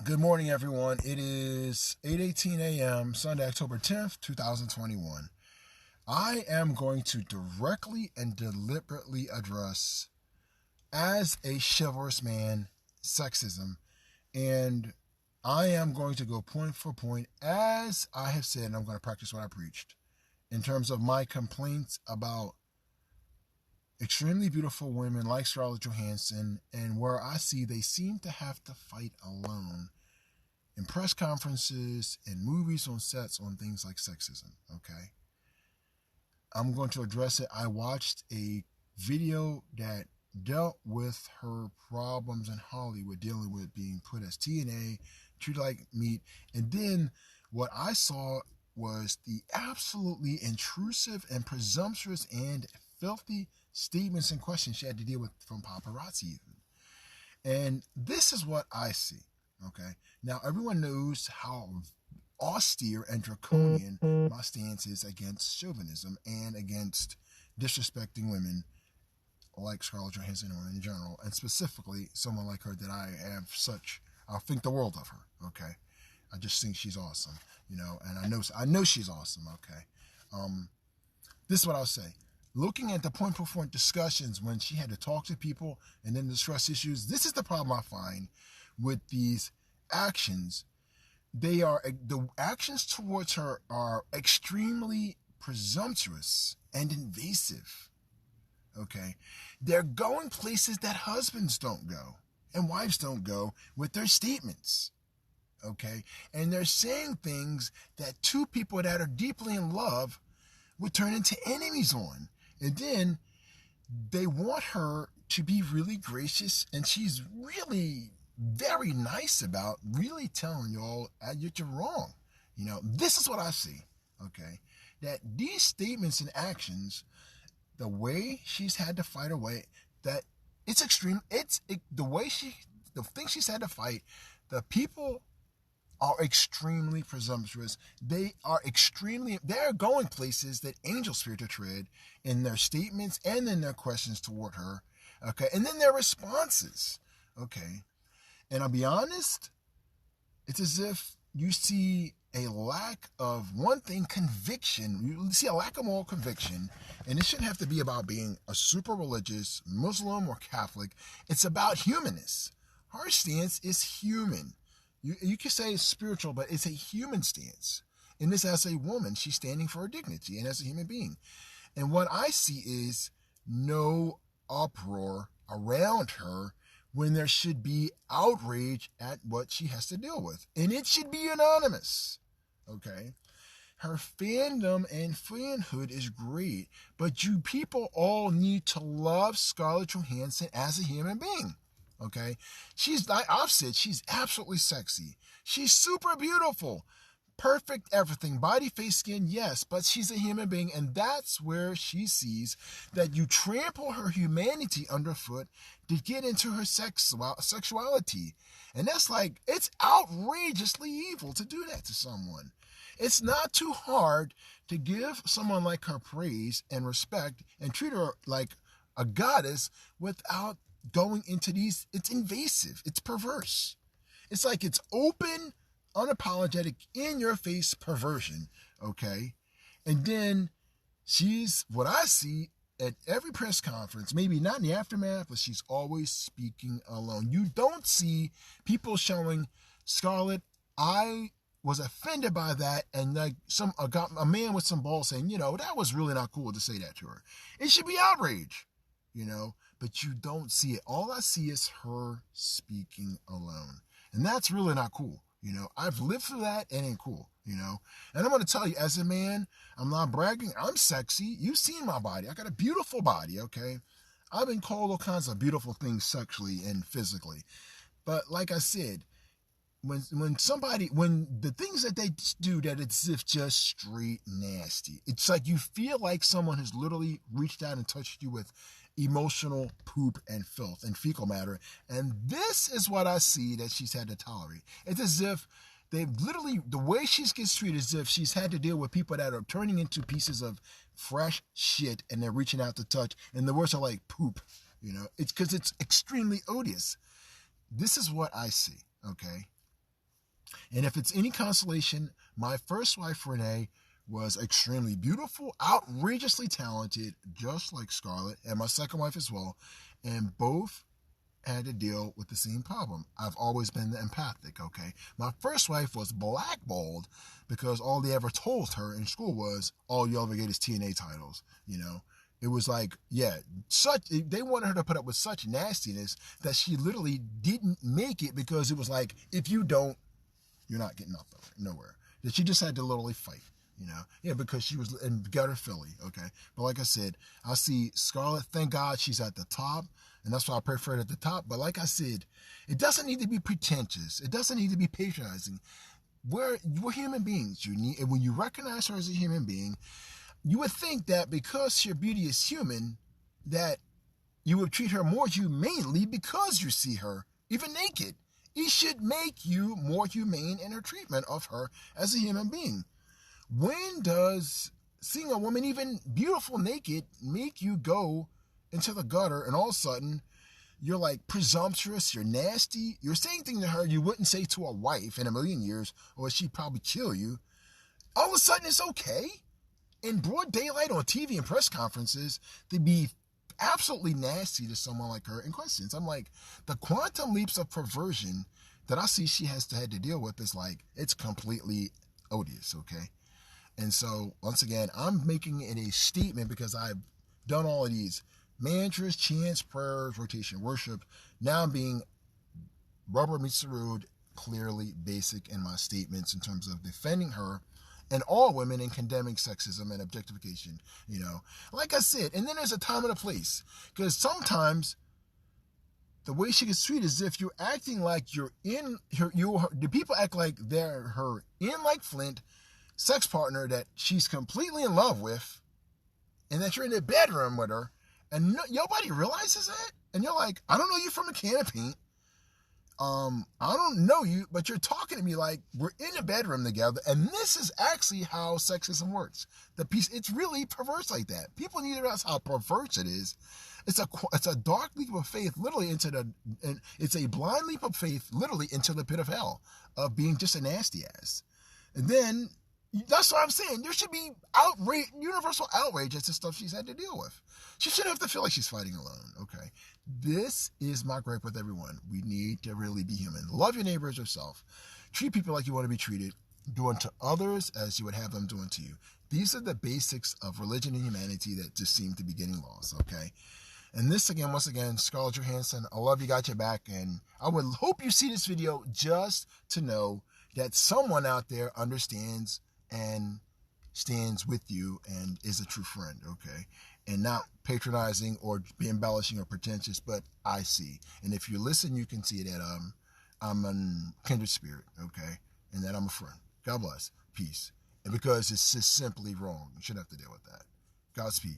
Good morning, everyone. It is 8:18 a.m., Sunday, October 10th, 2021. I am going to directly and deliberately address, as a chivalrous man, sexism. And I am going to go point for point, as I have said, and I'm going to practice what I preached, in terms of my complaints about extremely beautiful women like Scarlett Johansson, and where I see they seem to have to fight alone in press conferences, in movies, on sets, on things like sexism. Okay, I'm going to address it. I watched a video that dealt with her problems in Hollywood, dealing with being put as TNA, treated like meat, and then what I saw was the absolutely intrusive and presumptuous and filthy statements and questions she had to deal with from paparazzi. And this is what I see. Okay, now everyone knows how austere and draconian my stance is against chauvinism and against disrespecting women like Scarlett Johansson, or in general, and specifically someone like her that I think the world of her. Okay, I just think she's awesome, and I know she's awesome. Okay, this is what I'll say. Looking at the point-for-point discussions when she had to talk to people and then discuss issues, this is the problem I find with these actions. The actions towards her are extremely presumptuous and invasive. Okay, they're going places that husbands don't go and wives don't go with their statements. Okay, and they're saying things that two people that are deeply in love would turn into enemies on. And then they want her to be really gracious, and she's really very nice about really telling y'all you're wrong. This is what I see. Okay, that these statements and actions, the way she's had to fight away, that it's extreme. The thing she's had to fight, the people are extremely presumptuous. They're going places that angels fear to tread in their statements and in their questions toward her. Okay, and then their responses. Okay, and I'll be honest, it's as if you see a lack of one thing, conviction. You see a lack of moral conviction, and it shouldn't have to be about being a super religious Muslim or Catholic. It's about humanness. Her stance is human. You can say it's spiritual, but it's a human stance. And this, as a woman, she's standing for her dignity and as a human being. And what I see is no uproar around her when there should be outrage at what she has to deal with. And it should be anonymous. Okay? Her fandom and fanhood is great, but you people all need to love Scarlett Johansson as a human being. Okay, I've said she's absolutely sexy. She's super beautiful, perfect everything, body, face, skin, yes, but she's a human being, and that's where she sees that you trample her humanity underfoot to get into her sexuality. And that's like, it's outrageously evil to do that to someone. It's not too hard to give someone like her praise and respect and treat her like a goddess without going into these. It's invasive. It's perverse. It's like it's open, unapologetic, in your face perversion. Okay. And then she's, what I see at every press conference, maybe not in the aftermath, but she's always speaking alone. You don't see people showing Scarlett, I was offended by that, and like a man with some balls saying, that was really not cool to say that to her. It should be outrage. But you don't see it. All I see is her speaking alone. And that's really not cool. I've lived through that. It ain't cool, And I'm going to tell you, as a man, I'm not bragging. I'm sexy. You've seen my body. I got a beautiful body, okay? I've been called all kinds of beautiful things sexually and physically. But like I said, when the things that they do, that it's just straight nasty. It's like you feel like someone has literally reached out and touched you with emotional poop and filth and fecal matter. And this is what I see that she's had to tolerate. It's as if they've literally, the way she gets treated is as if she's had to deal with people that are turning into pieces of fresh shit and they're reaching out to touch. And the words are like poop, It's because it's extremely odious. This is what I see, okay? And if it's any consolation, my first wife, Renee, was extremely beautiful, outrageously talented, just like Scarlett, and my second wife as well. And both had to deal with the same problem. I've always been the empathic, okay? My first wife was blackballed because all they ever told her in school was, all you ever get is TNA titles, you know? It was like, yeah, they wanted her to put up with such nastiness that she literally didn't make it because it was like, if you don't, you're not getting nowhere. That she just had to literally fight, you know? Yeah, because she was in gutter Philly, okay? But like I said, I see Scarlett, thank God she's at the top, and that's why I prefer it at the top. But like I said, it doesn't need to be pretentious. It doesn't need to be patronizing. We're human beings. And when you recognize her as a human being, you would think that because your beauty is human, that you would treat her more humanely because you see her, even naked. It should make you more humane in her treatment of her as a human being. When does seeing a woman, even beautiful naked, make you go into the gutter and all of a sudden you're like presumptuous, you're nasty, you're saying things to her you wouldn't say to a wife in a million years, or she'd probably kill you. All of a sudden it's okay in broad daylight on TV and press conferences to be absolutely nasty to someone like her in questions. I'm like, the quantum leaps of perversion that I see she had to deal with is like, it's completely odious, okay? And so, once again, I'm making it a statement because I've done all of these mantras, chants, prayers, rotation, worship. Now I'm being rubber meets the road, clearly basic in my statements in terms of defending her and all women and condemning sexism and objectification, you know. Like I said, and then there's a time and a place. Because sometimes the way she gets treated is if you're acting like you're in her, the people act like they're her in like Flint sex partner that she's completely in love with, and that you're in the bedroom with her, and nobody realizes that. And you're like, I don't know you from a can of paint. I don't know you, but you're talking to me like we're in a bedroom together, and this is actually how sexism works. It's really perverse like that. People need to realize how perverse it is. It's a dark leap of faith, literally it's a blind leap of faith, literally into the pit of hell of being just a nasty ass. And then that's what I'm saying. There should be universal outrage at the stuff she's had to deal with. She shouldn't have to feel like she's fighting alone, okay? This is my gripe with everyone. We need to really be human. Love your neighbor as yourself. Treat people like you want to be treated. Do unto others as you would have them do unto you. These are the basics of religion and humanity that just seem to be getting lost, okay? And this again, once again, Scarlett Johansson, I love you, got your back, and I would hope you see this video just to know that someone out there understands and stands with you and is a true friend, okay? And not patronizing or be embellishing or pretentious, but I see. And if you listen, you can see that I'm a kindred spirit, okay? And that I'm a friend. God bless. Peace. And because it's just simply wrong, you shouldn't have to deal with that. Godspeed.